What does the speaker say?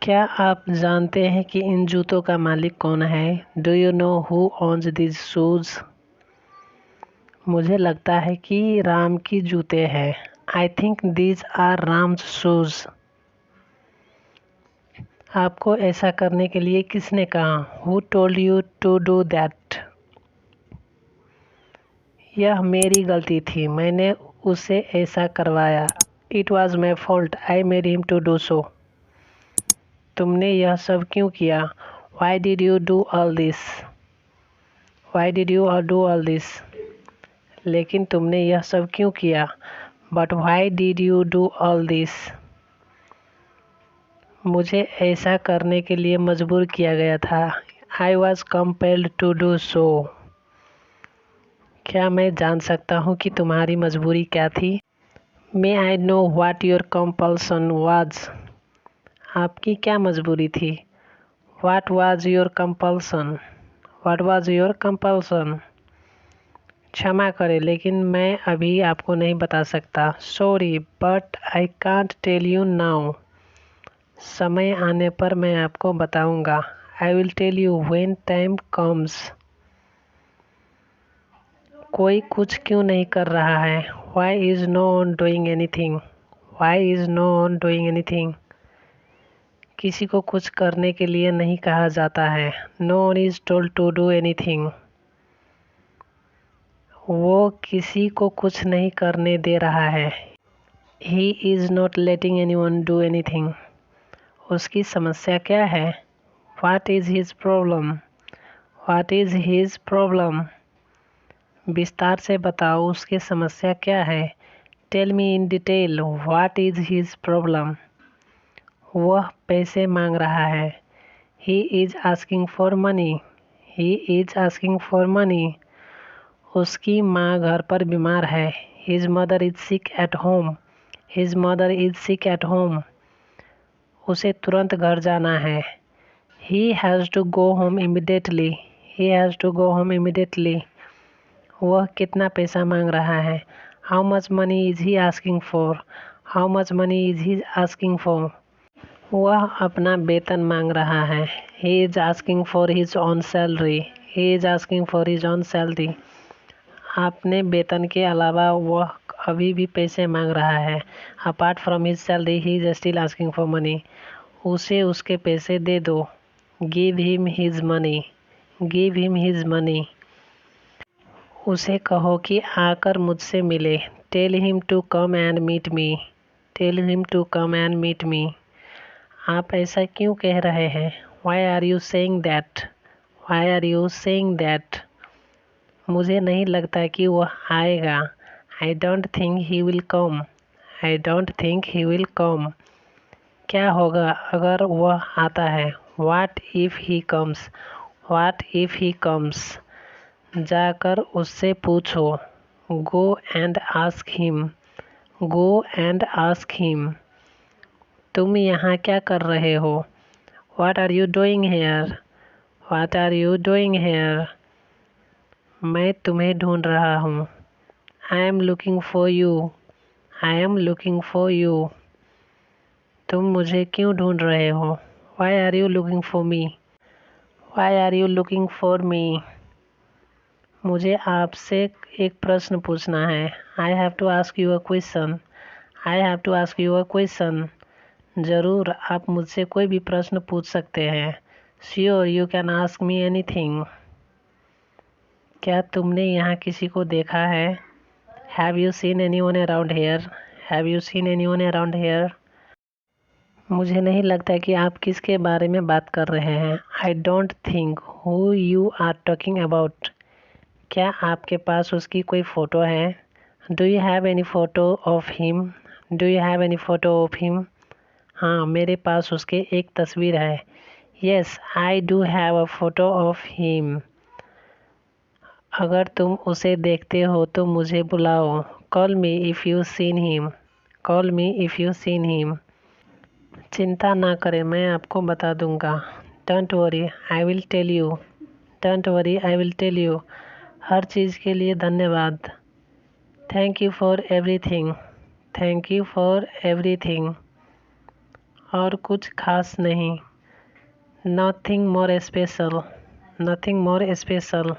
क्या आप जानते हैं कि इन जूतों का मालिक कौन है? Do you know who owns this shoes? मुझे लगता है कि राम की जूते हैं। I think these are Ram's shoes. आपको ऐसा करने के लिए किसने कहा? Who told you to do that? यह मेरी गलती थी, मैंने उसे ऐसा करवाया। It was my fault, I made him to do so. तुमने यह सब क्यों किया? Why did you do all this? Why did you do all this? लेकिन तुमने यह सब क्यों किया? But why did you do all this? मुझे ऐसा करने के लिए मजबूर किया गया था। I was compelled to do so. क्या मैं जान सकता हूँ कि तुम्हारी मजबूरी क्या थी? May I know what your compulsion was? आपकी क्या मजबूरी थी? What was your compulsion? What was your compulsion? क्षमा करें, लेकिन मैं अभी आपको नहीं बता सकता। Sorry but I can't tell you now. समय आने पर मैं आपको बताऊंगा। I will tell you when time comes. कोई कुछ क्यों नहीं कर रहा है? Why is no one doing anything? Why is no one doing anything? किसी को कुछ करने के लिए नहीं कहा जाता है। No one is told to do anything. वो किसी को कुछ नहीं करने दे रहा है। He is not letting anyone do anything. उसकी समस्या क्या है? What is his problem? What is his problem? विस्तार से बताओ, उसकी समस्या क्या है? Tell me in detail what is his problem. वह पैसे मांग रहा है। He is asking for money. He is asking for money. उसकी माँ घर पर बीमार है। His mother is sick at home. His mother is sick at home. उसे तुरंत घर जाना है। He has to go home immediately. He has to go home immediately. वह कितना पैसा मांग रहा है? How much money is he asking for? How much money is he asking for? वह अपना वेतन मांग रहा है। He is asking for his own salary. He is asking for his own salary. अपने वेतन के अलावा वह अभी भी पैसे मांग रहा है। Apart from his salary he is still asking for money. उसे उसके पैसे दे दो। Give him his money. Give him his money. उसे कहो कि आकर मुझसे मिले। Tell him to come and meet me. Tell him to come and meet me. आप ऐसा क्यों कह रहे हैं? Why are you saying that? Why are you saying that? मुझे नहीं लगता कि वह आएगा। आई don't think he will come. I don't think he will come. क्या होगा अगर वह आता है? What if he comes? What if he comes? जाकर उससे पूछो। Go and ask him. Go and ask him. तुम यहाँ क्या कर रहे हो? What are you doing here? What are you doing here? मैं तुम्हें ढूंढ रहा हूँ। I am looking for you. I am looking for you. तुम मुझे क्यों ढूंढ रहे हो? Why are you looking for me? Why are you looking for me? मुझे आपसे एक प्रश्न पूछना है। I have to ask you a question. I have to ask you a question. ज़रूर, आप मुझसे कोई भी प्रश्न पूछ सकते हैं। Sure, you can ask me anything. क्या तुमने यहाँ किसी को देखा है? Have you seen anyone around here? Have you seen anyone around here? मुझे नहीं लगता कि आप किसके बारे में बात कर रहे हैं। I don't think who you are talking about. क्या आपके पास उसकी कोई फ़ोटो है? Do you have any photo of him? Do you have any photo of him? हाँ, मेरे पास उसके एक तस्वीर है। Yes, I do have a photo of him. अगर तुम उसे देखते हो तो मुझे बुलाओ। Call me if you seen him. Call me if you seen him. चिंता ना करें, मैं आपको बता दूंगा। Don't worry, I will tell you. Don't worry, I will tell you. हर चीज़ के लिए धन्यवाद। Thank you for everything. Thank you for everything. और कुछ खास नहीं। Nothing more special. Nothing more special.